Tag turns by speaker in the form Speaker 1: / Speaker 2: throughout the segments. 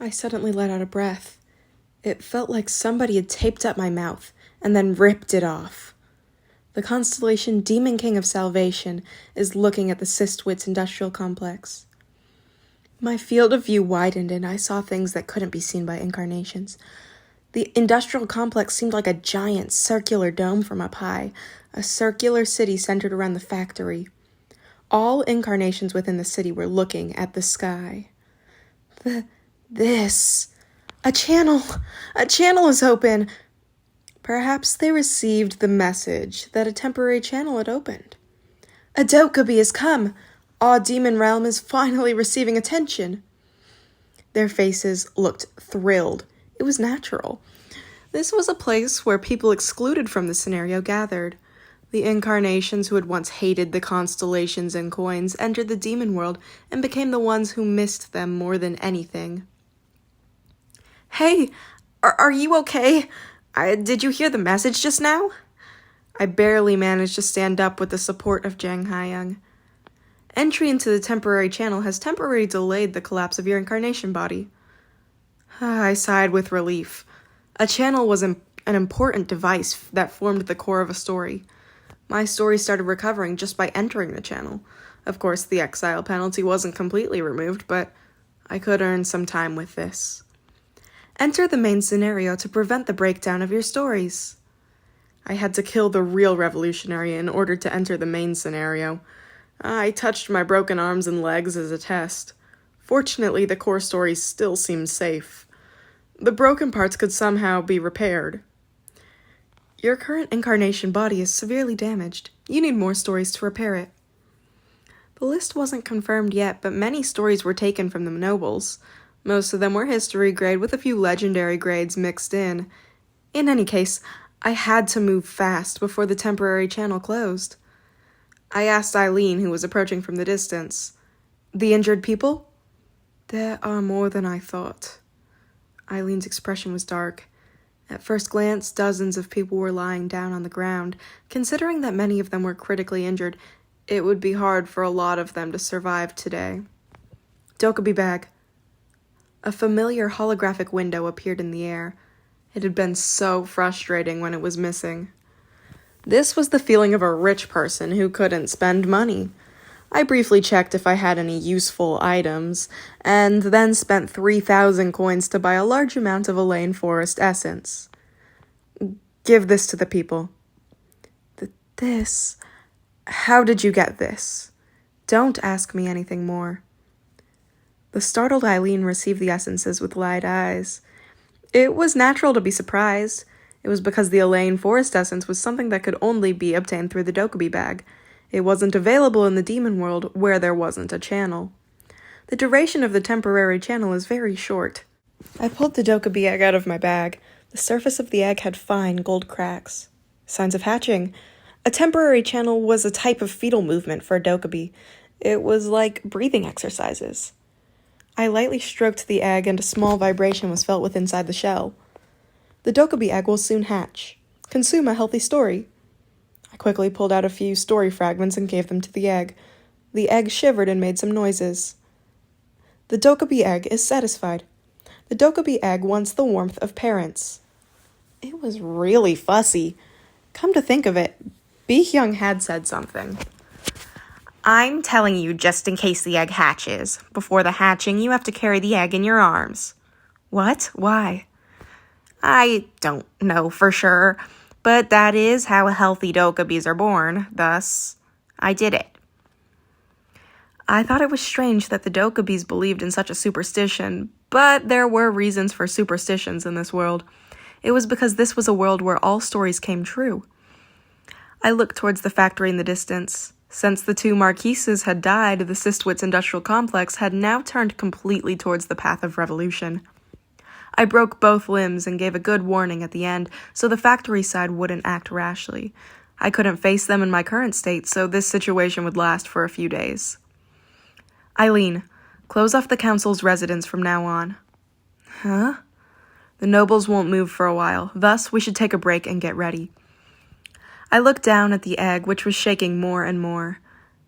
Speaker 1: I suddenly let out a breath. It felt like somebody had taped up my mouth and then ripped it off. The constellation Demon King of Salvation is looking at the Sistwitz Industrial Complex. My field of view widened and I saw things that couldn't be seen by incarnations. The industrial complex seemed like a giant circular dome from up high, a circular city centered around the factory. All incarnations within the city were looking at the sky. A channel is open. Perhaps they received the message that a temporary channel had opened. A Dokkaebi has come. Our demon realm is finally receiving attention. Their faces looked thrilled. It was natural. This was a place where people excluded from the scenario gathered. The incarnations who had once hated the constellations and coins entered the demon world and became the ones who missed them more than anything. Hey, are you okay? Did you hear the message just now? I barely managed to stand up with the support of Jang Hayoung. Entry into the temporary channel has temporarily delayed the collapse of your incarnation body. I sighed with relief. A channel was an important device that formed the core of a story. My story started recovering just by entering the channel. Of course, the exile penalty wasn't completely removed, but I could earn some time with this. Enter the main scenario to prevent the breakdown of your stories. I had to kill the real revolutionary in order to enter the main scenario. I touched my broken arms and legs as a test. Fortunately, the core story still seemed safe. The broken parts could somehow be repaired. Your current incarnation body is severely damaged. You need more stories to repair it. The list wasn't confirmed yet, but many stories were taken from the nobles. Most of them were history grade with a few legendary grades mixed in. In any case, I had to move fast before the temporary channel closed. I asked Eileen, who was approaching from the distance. The injured people? There are more than I thought. Eileen's expression was dark. At first glance, dozens of people were lying down on the ground. Considering that many of them were critically injured, it would be hard for a lot of them to survive today. Dokkaebi bag. A familiar holographic window appeared in the air. It had been so frustrating when it was missing. This was the feeling of a rich person who couldn't spend money. I briefly checked if I had any useful items, and then spent 3,000 coins to buy a large amount of Elaine Forest essence. Give this to the people. This? How did you get this? Don't ask me anything more. The startled Eileen received the essences with wide eyes. It was natural to be surprised. It was because the Elaine Forest essence was something that could only be obtained through the Dokkaebi bag. It wasn't available in the demon world where there wasn't a channel. The duration of the temporary channel is very short. I pulled the Dokkaebi egg out of my bag. The surface of the egg had fine gold cracks. Signs of hatching. A temporary channel was a type of fetal movement for a Dokkaebi. It was like breathing exercises. I lightly stroked the egg and a small vibration was felt within inside the shell. The Dokkaebi egg will soon hatch. Consume a healthy story. I quickly pulled out a few story fragments and gave them to the egg. The egg shivered and made some noises. The Dokkaebi egg is satisfied. The Dokkaebi egg wants the warmth of parents. It was really fussy. Come to think of it, Bi-hyung had said something. I'm telling you just in case the egg hatches. Before the hatching, you have to carry the egg in your arms. What? Why? I don't know for sure, but that is how healthy Dokkaebis are born, thus, I did it. I thought it was strange that the Dokkaebis believed in such a superstition, but there were reasons for superstitions in this world. It was because this was a world where all stories came true. I looked towards the factory in the distance. Since the two marquises had died, the Sistwitz Industrial Complex had now turned completely towards the path of revolution. I broke both limbs and gave a good warning at the end, so the factory side wouldn't act rashly. I couldn't face them in my current state, so this situation would last for a few days. Eileen, close off the council's residence from now on. Huh? The nobles won't move for a while, thus we should take a break and get ready. I looked down at the egg, which was shaking more and more.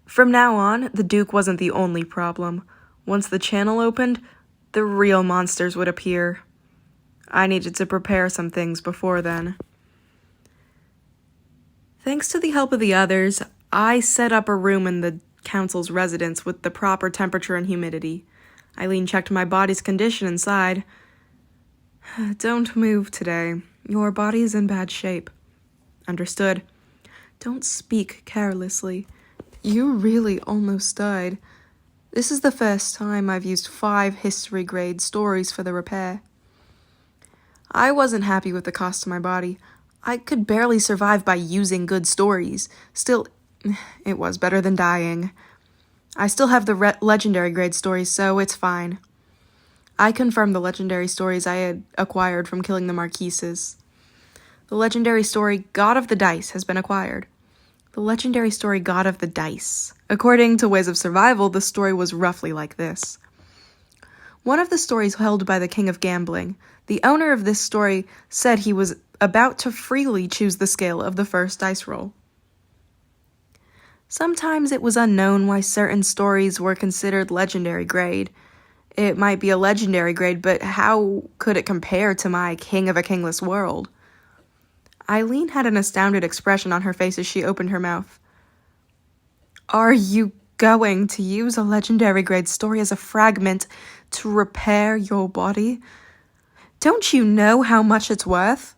Speaker 1: From now on, the Duke wasn't the only problem. Once the channel opened, the real monsters would appear. I needed to prepare some things before then. Thanks to the help of the others, I set up a room in the council's residence with the proper temperature and humidity. Eileen checked my body's condition inside. Don't move today. Your body is in bad shape. Understood. Don't speak carelessly. You really almost died. This is the first time I've used 5 history grade stories for the repair. I wasn't happy with the cost to my body. I could barely survive by using good stories. Still, it was better than dying. I still have the legendary grade stories, so it's fine. I confirmed the legendary stories I had acquired from killing the Marquises. The legendary story God of the Dice has been acquired. The legendary story God of the Dice. According to Ways of Survival, the story was roughly like this. One of the stories held by the King of Gambling. The owner of this story said he was about to freely choose the scale of the first dice roll. Sometimes it was unknown why certain stories were considered legendary grade. It might be a legendary grade, but how could it compare to my King of a Kingless World? Eileen had an astounded expression on her face as she opened her mouth. Are you going to use a legendary grade story as a fragment to repair your body? Don't you know how much it's worth?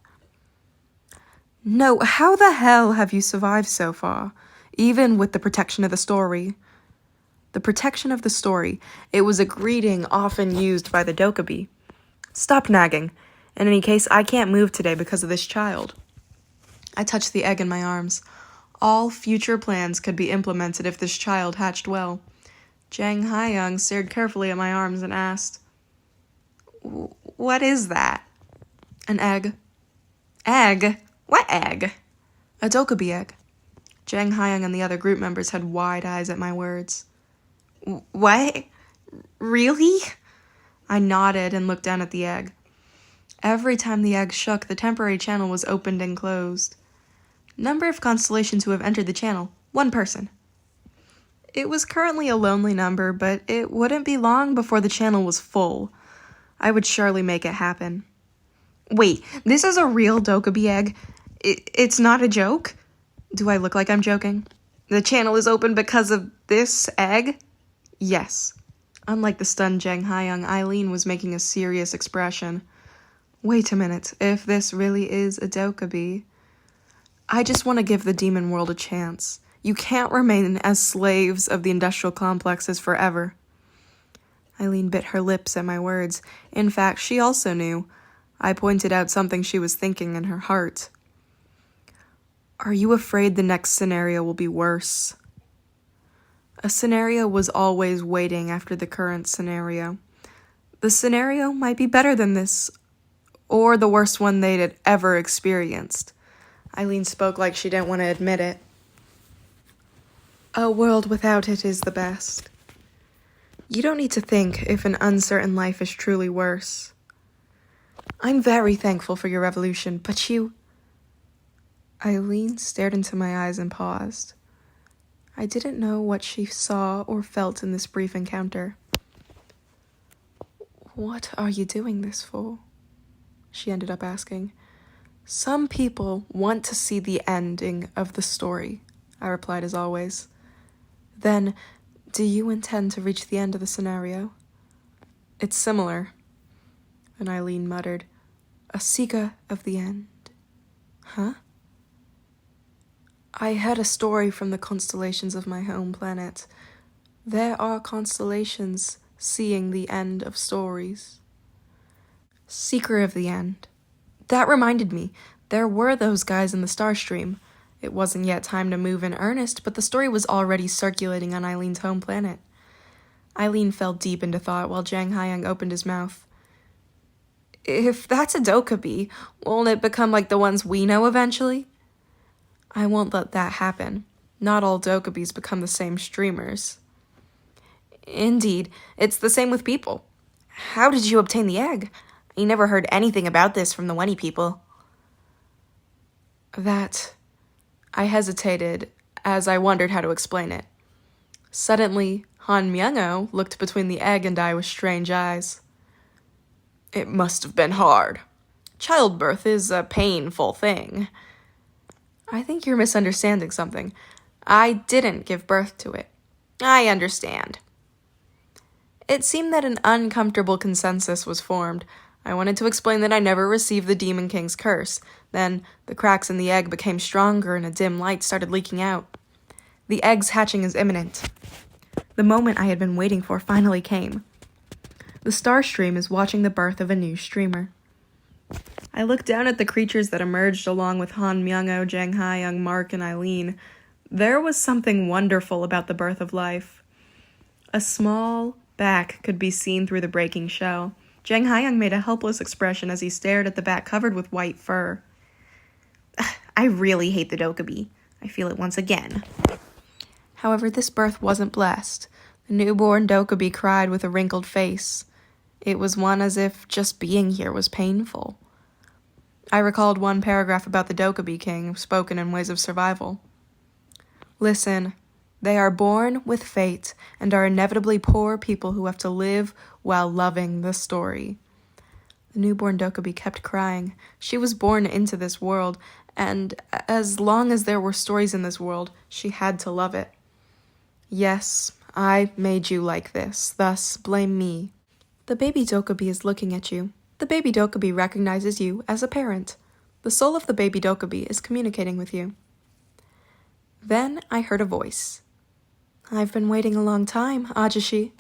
Speaker 1: No, how the hell have you survived so far, even with the protection of the story? The protection of the story. It was a greeting often used by the Dokkaebi. Stop nagging. In any case, I can't move today because of this child. I touched the egg in my arms. All future plans could be implemented if this child hatched well. Jang Hayoung stared carefully at my arms and asked, What is that? An egg. Egg? What egg? A Dokkaebi egg. Jang Hayoung and the other group members had wide eyes at my words. What? Really? I nodded and looked down at the egg. Every time the egg shook, the temporary channel was opened and closed. Number of constellations who have entered the channel, 1 person. It was currently a lonely number, but it wouldn't be long before the channel was full. I would surely make it happen. Wait, this is a real Dokkaebi egg? It's not a joke? Do I look like I'm joking? The channel is open because of this egg? Yes. Unlike the stunned Jang Hayoung, Eileen was making a serious expression. Wait a minute, if this really is a Dokkaebi, I just want to give the demon world a chance. You can't remain as slaves of the industrial complexes forever. Eileen bit her lips at my words. In fact, she also knew. I pointed out something she was thinking in her heart. Are you afraid the next scenario will be worse? A scenario was always waiting after the current scenario. The scenario might be better than this, or the worst one they'd had ever experienced. Eileen spoke like she didn't want to admit it. A world without it is the best. You don't need to think if an uncertain life is truly worse. I'm very thankful for your revolution, but you... Eileen stared into my eyes and paused. I didn't know what she saw or felt in this brief encounter. What are you doing this for? She ended up asking. Some people want to see the ending of the story, I replied as always. Then, do you intend to reach the end of the scenario? It's similar. And Eileen muttered, A seeker of the end. Huh? I heard a story from the constellations of my home planet. There are constellations seeing the end of stories. Seeker of the end. That reminded me, there were those guys in the Starstream. It wasn't yet time to move in earnest, but the story was already circulating on Eileen's home planet. Eileen fell deep into thought while Jang Hayoung opened his mouth. If that's a Dokkaebi, won't it become like the ones we know eventually? I won't let that happen. Not all Dokkaebis become the same streamers. Indeed, it's the same with people. How did you obtain the egg? I never heard anything about this from the Wenny people. I hesitated as I wondered how to explain it. Suddenly, Han Myung-oh looked between the egg and I with strange eyes. It must have been hard. Childbirth is a painful thing. I think you're misunderstanding something. I didn't give birth to it. I understand. It seemed that an uncomfortable consensus was formed. I wanted to explain that I never received the Demon King's curse. Then, the cracks in the egg became stronger and a dim light started leaking out. The egg's hatching is imminent. The moment I had been waiting for finally came. The star stream is watching the birth of a new streamer. I looked down at the creatures that emerged along with Han Myung-oh, Jang Ha-young, Mark, and Eileen. There was something wonderful about the birth of life. A small back could be seen through the breaking shell. Jang Ha-young made a helpless expression as he stared at the back covered with white fur. I really hate the Dokkaebi. I feel it once again. However, this birth wasn't blessed. The newborn Dokkaebi cried with a wrinkled face. It was one as if just being here was painful. I recalled one paragraph about the Dokkaebi King, spoken in ways of survival. Listen, they are born with fate and are inevitably poor people who have to live while loving the story. The newborn Dokkaebi kept crying. She was born into this world, and as long as there were stories in this world, she had to love it. Yes, I made you like this, thus blame me. The baby Dokkaebi is looking at you. The baby Dokkaebi recognizes you as a parent. The soul of the baby Dokkaebi is communicating with you. Then I heard a voice. I've been waiting a long time, Ajashi.